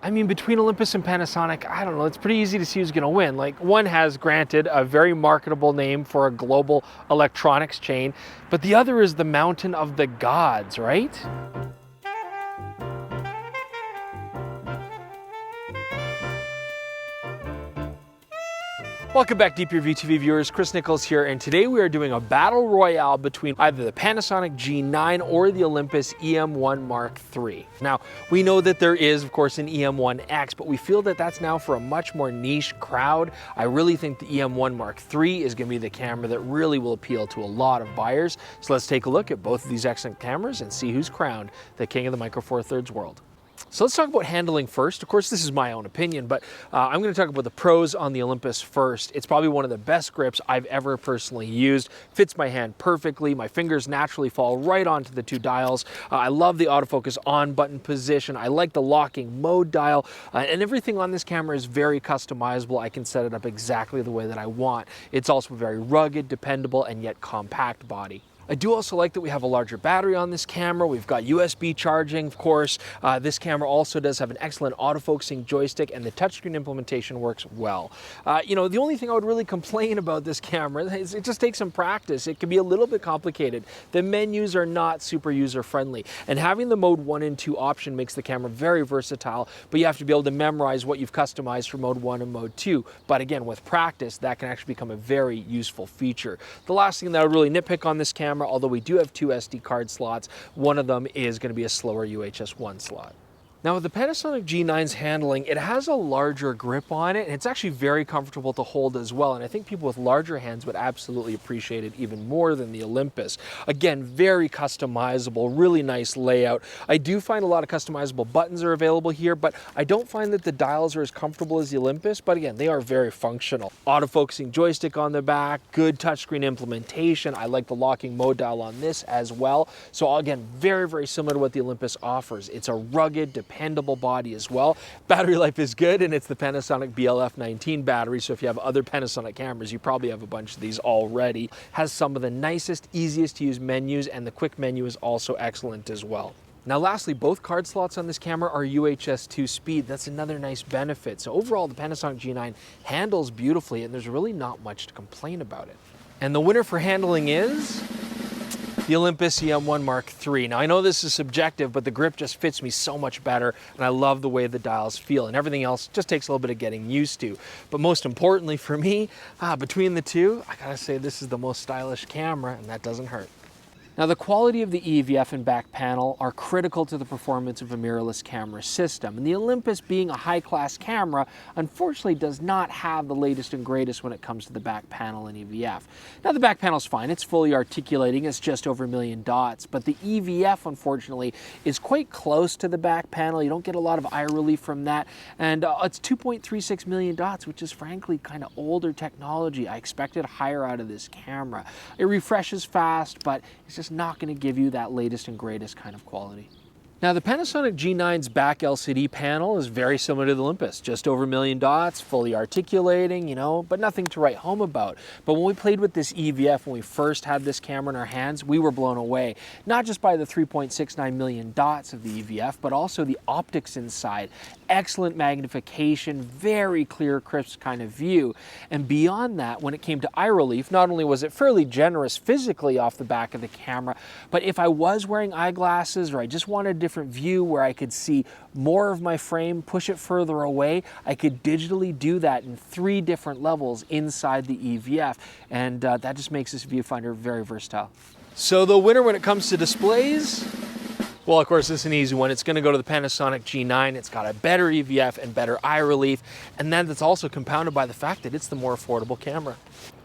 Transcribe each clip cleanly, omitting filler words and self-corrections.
I mean, between Olympus and Panasonic, I don't know, it's pretty easy to see who's gonna win. Like, one has, granted, a very marketable name for a global electronics chain, but the other is the mountain of the gods, right? Welcome back, Deep Review TV viewers. Chris Nichols here, and today we are doing a battle royale between either the Panasonic G9 or the Olympus EM1 Mark III. Now, we know that there is, of course, an EM1X, but we feel that that's now for a much more niche crowd. I really think the EM1 Mark III is going to be the camera that really will appeal to a lot of buyers. So let's take a look at both of these excellent cameras and see who's crowned the king of the Micro Four Thirds world. So let's talk about handling first. Of course, this is my own opinion, but I'm going to talk about the pros on the Olympus first. It's probably one of the best grips I've ever personally used. Fits my hand perfectly. My fingers naturally fall right onto the two dials. I love the autofocus on button position. I like the locking mode dial, and everything on this camera is very customizable. I can set it up exactly the way that I want. It's also very rugged, dependable, and yet compact body. I do also like that we have a larger battery on this camera. We've got USB charging, of course. This camera also does have an excellent autofocusing joystick, and the touchscreen implementation works well. You know, the only thing I would really complain about this camera is it just takes some practice. It can be a little bit complicated. The menus are not super user-friendly, and having the mode 1 and 2 option makes the camera very versatile, but you have to be able to memorize what you've customized for mode 1 and mode 2. But again, with practice, that can actually become a very useful feature. The last thing that I would really nitpick on this camera, although we do have two SD card slots, one of them is going to be a slower UHS 1 slot. Now, with the Panasonic G9's handling, it has a larger grip on it, and it's actually very comfortable to hold as well, and I think people with larger hands would absolutely appreciate it even more than the Olympus. Again, very customizable, really nice layout. I do find a lot of customizable buttons are available here, but I don't find that the dials are as comfortable as the Olympus, but again, they are very functional. Autofocusing joystick on the back, good touchscreen implementation. I like the locking mode dial on this as well. So again, very, very similar to what the Olympus offers. It's a rugged, dependable body as well. Battery life is good, and it's the Panasonic BLF19 battery, so if you have other Panasonic cameras, you probably have a bunch of these already. Has some of the nicest, easiest to use menus, and the quick menu is also excellent as well. Now lastly, both card slots on this camera are UHS 2 speed. That's another nice benefit. So overall, the Panasonic G9 handles beautifully, and there's really not much to complain about it. And the winner for handling is the Olympus EM1 Mark III. Now I know this is subjective, but the grip just fits me so much better, and I love the way the dials feel, and everything else just takes a little bit of getting used to. But most importantly for me, between the two, I gotta say this is the most stylish camera, and that doesn't hurt. Now, the quality of the EVF and back panel are critical to the performance of a mirrorless camera system, and the Olympus, being a high-class camera, unfortunately does not have the latest and greatest when it comes to the back panel and EVF. Now, the back panel's fine. It's fully articulating. It's just over 1 million dots, but the EVF, unfortunately, is quite close to the back panel. You don't get a lot of eye relief from that, and it's 2.36 million dots, which is frankly kind of older technology. I expected higher out of this camera. It refreshes fast, but it's just not going to give you that latest and greatest kind of quality. Now, the Panasonic G9's back LCD panel is very similar to the Olympus, just over 1 million dots, fully articulating, you know, but nothing to write home about. But when we played with this EVF, when we first had this camera in our hands, we were blown away, not just by the 3.69 million dots of the EVF, but also the optics inside. Excellent magnification, very clear, crisp kind of view. And beyond that, when it came to eye relief, not only was it fairly generous physically off the back of the camera, but if I was wearing eyeglasses or I just wanted a different view where I could see more of my frame, push it further away, I could digitally do that in 3 different levels inside the EVF, and that just makes this viewfinder very versatile. So the winner when it comes to displays, well, of course, this is an easy one. It's going to go to the Panasonic G9. It's got a better EVF and better eye relief, and then that's also compounded by the fact that it's the more affordable camera.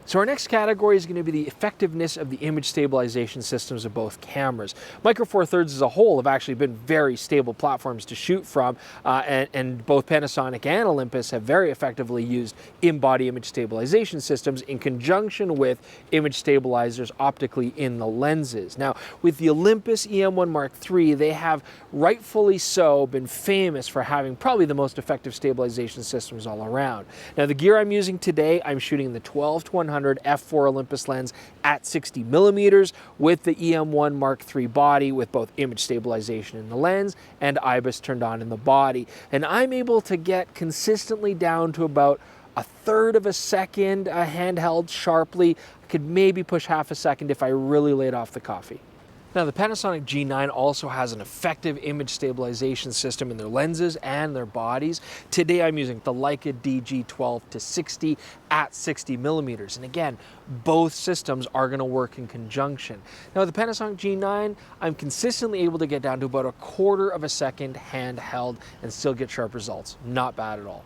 So our next category is going to be the effectiveness of the image stabilization systems of both cameras. Micro Four Thirds as a whole have actually been very stable platforms to shoot from, and both Panasonic and Olympus have very effectively used in-body image stabilization systems in conjunction with image stabilizers optically in the lenses. Now, with the Olympus EM1 Mark III, they have rightfully so been famous for having probably the most effective stabilization systems all around. Now, the gear I'm using today, I'm shooting the 12-100 100 f4 Olympus lens at 60 millimeters with the EM1 Mark III body with both image stabilization in the lens and IBIS turned on in the body. And I'm able to get consistently down to about 1/3 of a second handheld sharply. I could maybe push 1/2 a second if I really laid off the coffee. Now, the Panasonic G9 also has an effective image stabilization system in their lenses and their bodies. Today, I'm using the Leica DG12-60 at 60 millimeters. And again, both systems are going to work in conjunction. Now, with the Panasonic G9, I'm consistently able to get down to about 1/4 of a second handheld and still get sharp results. Not bad at all.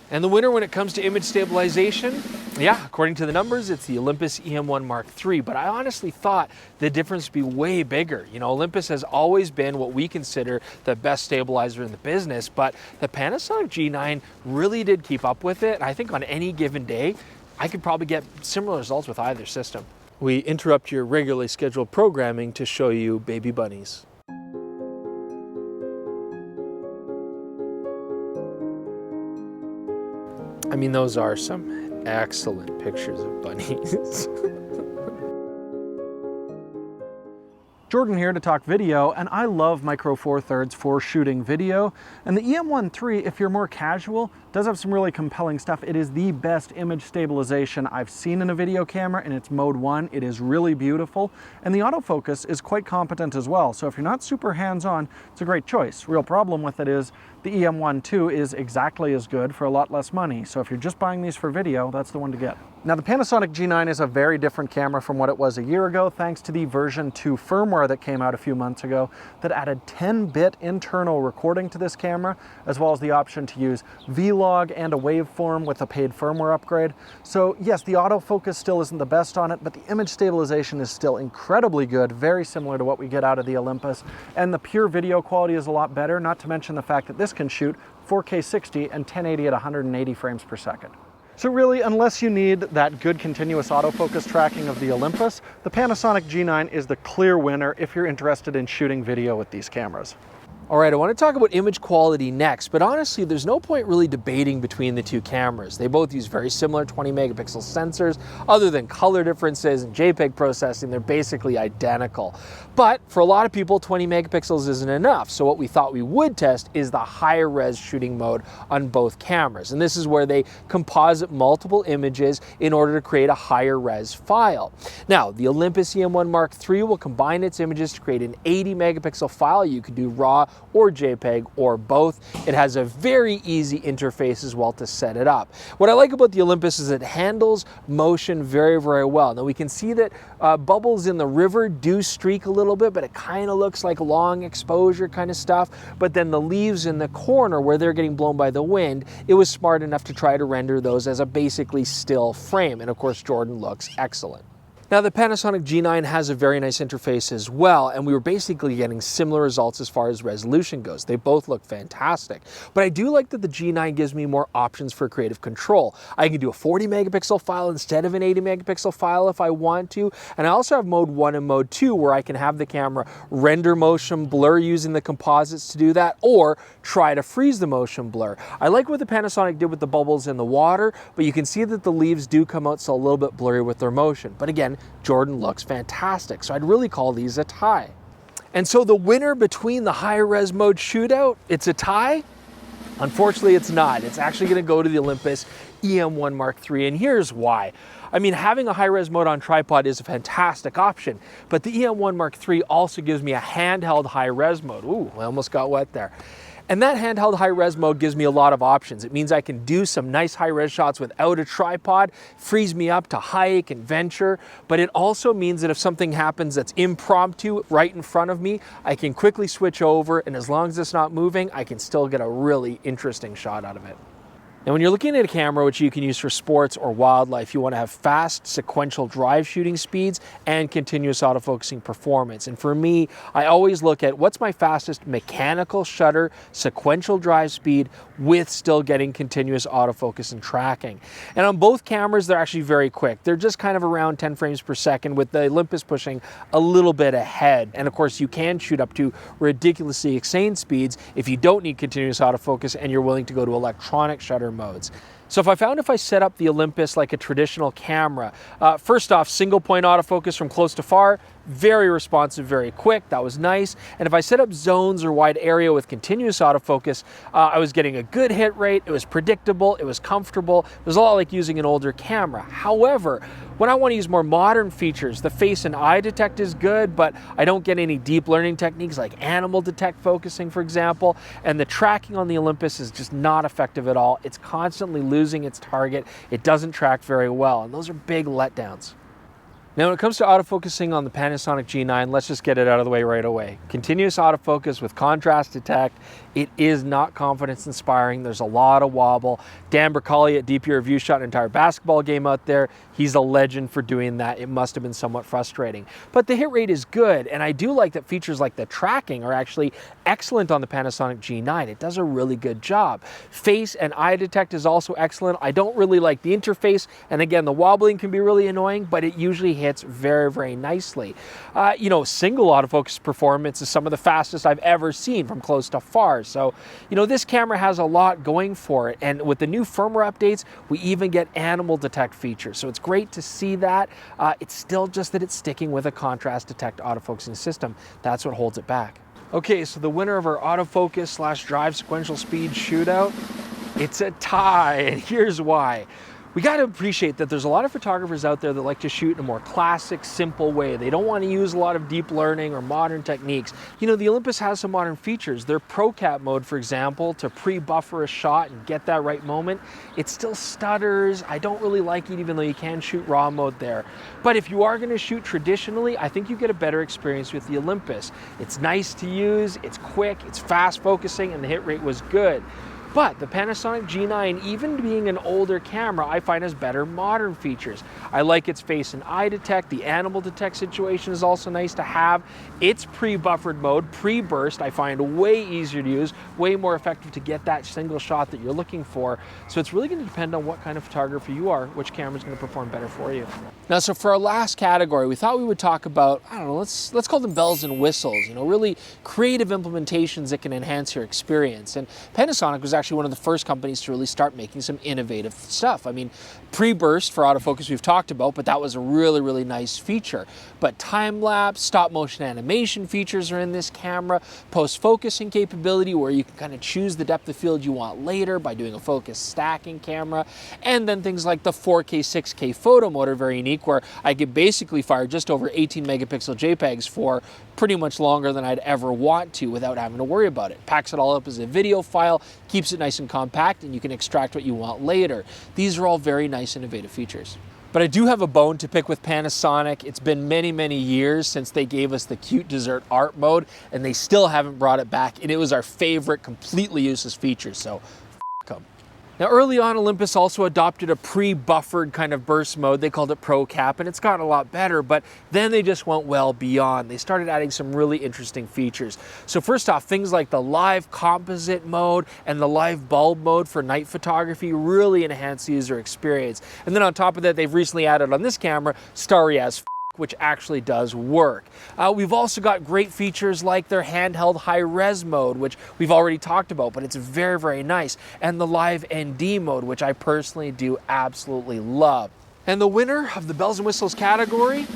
And the winner when it comes to image stabilization, yeah, according to the numbers, it's the Olympus EM1 Mark III, but I honestly thought the difference would be way bigger. You know, Olympus has always been what we consider the best stabilizer in the business, but the Panasonic G9 really did keep up with it. I think on any given day, I could probably get similar results with either system. We interrupt your regularly scheduled programming to show you baby bunnies. I mean, those are some excellent pictures of bunnies. Jordan here to talk video, and I love Micro Four Thirds for shooting video. And the EM1 III, if you're more casual, does have some really compelling stuff. It is the best image stabilization I've seen in a video camera in its mode 1. It is really beautiful, and the autofocus is quite competent as well. So if you're not super hands-on, it's a great choice. Real problem with it is the EM1 II is exactly as good for a lot less money. So if you're just buying these for video, that's the one to get. Now, the Panasonic G9 is a very different camera from what it was a year ago, thanks to the version 2 firmware that came out a few months ago that added 10-bit internal recording to this camera, as well as the option to use vlog and a waveform with a paid firmware upgrade. So yes, the autofocus still isn't the best on it, but the image stabilization is still incredibly good, very similar to what we get out of the Olympus. And the pure video quality is a lot better, not to mention the fact that this can shoot 4K 60 and 1080 at 180 frames per second. So really, unless you need that good continuous autofocus tracking of the Olympus, the Panasonic G9 is the clear winner if you're interested in shooting video with these cameras. All right, I want to talk about image quality next, but honestly, there's no point really debating between the two cameras. They both use very similar 20 megapixel sensors. Other than color differences and JPEG processing, they're basically identical. But for a lot of people, 20 megapixels isn't enough. So what we thought we would test is the higher res shooting mode on both cameras. And this is where they composite multiple images in order to create a higher res file. Now, the Olympus EM1 Mark III will combine its images to create an 80 megapixel file. You could do RAW or JPEG or both. It has a very easy interface as well to set it up. What I like about the Olympus is it handles motion very, very well. Now we can see that bubbles in the river do streak a little bit, but it kind of looks like long exposure kind of stuff. But then the leaves in the corner where they're getting blown by the wind, it was smart enough to try to render those as a basically still frame. And of course, Jordan looks excellent. Now, the Panasonic G9 has a very nice interface as well, and we were basically getting similar results as far as resolution goes. They both look fantastic. But I do like that the G9 gives me more options for creative control. I can do a 40 megapixel file instead of an 80 megapixel file if I want to. And I also have mode 1 and mode 2 where I can have the camera render motion blur using the composites to do that, or try to freeze the motion blur. I like what the Panasonic did with the bubbles in the water, but you can see that the leaves do come out so a little bit blurry with their motion. But again, Jordan looks fantastic, so I'd really call these a tie. And so the winner between the higher res mode shootout, it's a tie? Unfortunately, it's not. It's actually going to go to the Olympus EM1 Mark III, and here's why. I mean, having a high res mode on tripod is a fantastic option, but the EM1 Mark III also gives me a handheld high res mode. Ooh, I almost got wet there. And that handheld high-res mode gives me a lot of options. It means I can do some nice high-res shots without a tripod, frees me up to hike and venture, but it also means that if something happens that's impromptu right in front of me, I can quickly switch over, and as long as it's not moving, I can still get a really interesting shot out of it. Now, when you're looking at a camera, which you can use for sports or wildlife, you want to have fast sequential drive shooting speeds and continuous autofocusing performance. And for me, I always look at what's my fastest mechanical shutter sequential drive speed with still getting continuous autofocus and tracking. And on both cameras, they're actually very quick. They're just kind of around 10 frames per second, with the Olympus pushing a little bit ahead. And of course, you can shoot up to ridiculously insane speeds if you don't need continuous autofocus and you're willing to go to electronic shutter modes. So if I set up the Olympus like a traditional camera, first off, single point autofocus from close to far, very responsive, very quick, that was nice. And if I set up zones or wide area with continuous autofocus, I was getting a good hit rate, it was predictable, it was comfortable, it was a lot like using an older camera. However, when I want to use more modern features, the face and eye detect is good, but I don't get any deep learning techniques like animal detect focusing, for example, and the tracking on the Olympus is just not effective at all. It's constantly losing its target, it doesn't track very well, and those are big letdowns. Now when it comes to autofocusing on the Panasonic G9, let's just get it out of the way right away. Continuous autofocus with contrast detect, it is not confidence inspiring. There's a lot of wobble. Dan Bricali at DP Review shot an entire basketball game out there. He's a legend for doing that. It must have been somewhat frustrating. But the hit rate is good, and I do like that features like the tracking are actually excellent on the Panasonic G9. It does a really good job. Face and eye detect is also excellent. I don't really like the interface, and again, the wobbling can be really annoying, but it usually hits very, very nicely. You know, single autofocus performance is some of the fastest I've ever seen from close to far. So, you know, this camera has a lot going for it. And with the new firmware updates, we even get animal detect features. So it's great to see that. It's still just that it's sticking with a contrast detect autofocusing system. That's what holds it back. Okay, so the winner of our autofocus / drive sequential speed shootout, it's a tie, and here's why. We got to appreciate that there's a lot of photographers out there that like to shoot in a more classic, simple way. They don't want to use a lot of deep learning or modern techniques. You know, the Olympus has some modern features. Their ProCap mode, for example, to pre-buffer a shot and get that right moment, it still stutters. I don't really like it, even though you can shoot raw mode there. But if you are going to shoot traditionally, I think you get a better experience with the Olympus. It's nice to use, it's quick, it's fast focusing, and the hit rate was good. But the Panasonic G9, even being an older camera, I find has better modern features. I like its face and eye detect. The animal detect situation is also nice to have. It's pre-buffered mode, pre-burst, I find way easier to use, way more effective to get that single shot that you're looking for. So it's really going to depend on what kind of photographer you are, which camera is going to perform better for you. Now, so for our last category, we thought we would talk about, I don't know, let's call them bells and whistles, you know, really creative implementations that can enhance your experience. And Panasonic was actually one of the first companies to really start making some innovative stuff. I mean, pre-burst for autofocus we've talked about, but that was a really, really nice feature. But time-lapse, stop-motion animation features are in this camera, post-focusing capability where you can kind of choose the depth of field you want later by doing a focus stacking camera, and then things like the 4K, 6K photo mode are very unique, where I could basically fire just over 18 megapixel JPEGs for pretty much longer than I'd ever want to without having to worry about it. Packs it all up as a video file, keeps it nice and compact, and you can extract what you want later. These are all very nice, innovative features. But I do have a bone to pick with Panasonic. It's been many, many years since they gave us the cute dessert art mode, and they still haven't brought it back, and it was our favorite completely useless feature, so f*** 'em. Now early on, Olympus also adopted a pre-buffered kind of burst mode. They called it ProCap, and it's gotten a lot better, but then they just went well beyond. They started adding some really interesting features. So first off, things like the live composite mode and the live bulb mode for night photography really enhance the user experience. And then on top of that, they've recently added on this camera, starry as which actually does work. We've also got great features like their handheld high-res mode, which we've already talked about, but it's very, very nice. And the live ND mode, which I personally do absolutely love. And the winner of the bells and whistles category,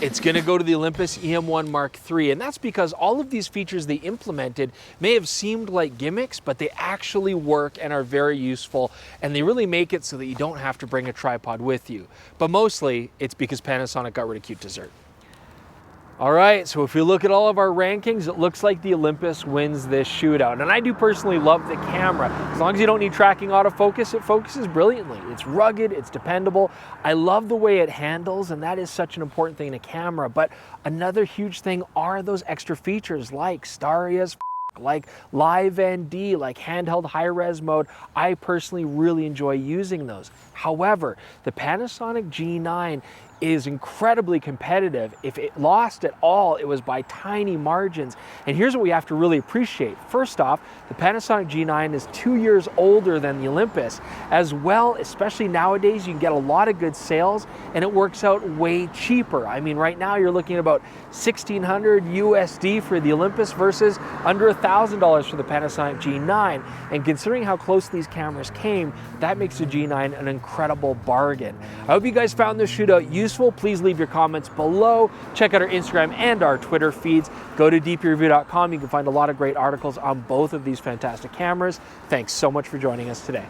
it's going to go to the Olympus EM1 Mark III, and that's because all of these features they implemented may have seemed like gimmicks, but they actually work and are very useful, and they really make it so that you don't have to bring a tripod with you. But mostly, it's because Panasonic got rid of cute dessert. All right, so if we look at all of our rankings, it looks like the Olympus wins this shootout. And I do personally love the camera. As long as you don't need tracking autofocus, it focuses brilliantly. It's rugged, it's dependable. I love the way it handles, and that is such an important thing in a camera. But another huge thing are those extra features like starry as like live ND, like handheld high-res mode. I personally really enjoy using those. However, the Panasonic G9, is incredibly competitive. If it lost at all, it was by tiny margins. And here's what we have to really appreciate. First off, the Panasonic G9 is 2 years older than the Olympus. As well, especially nowadays, you can get a lot of good sales and it works out way cheaper. I mean, right now you're looking at about $1,600 USD for the Olympus versus under $1,000 for the Panasonic G9. And considering how close these cameras came, that makes the G9 an incredible bargain. I hope you guys found this shootout useful. Please leave your comments below. Check out our Instagram and our Twitter feeds. Go to dpreview.com. You can find a lot of great articles on both of these fantastic cameras. Thanks so much for joining us today.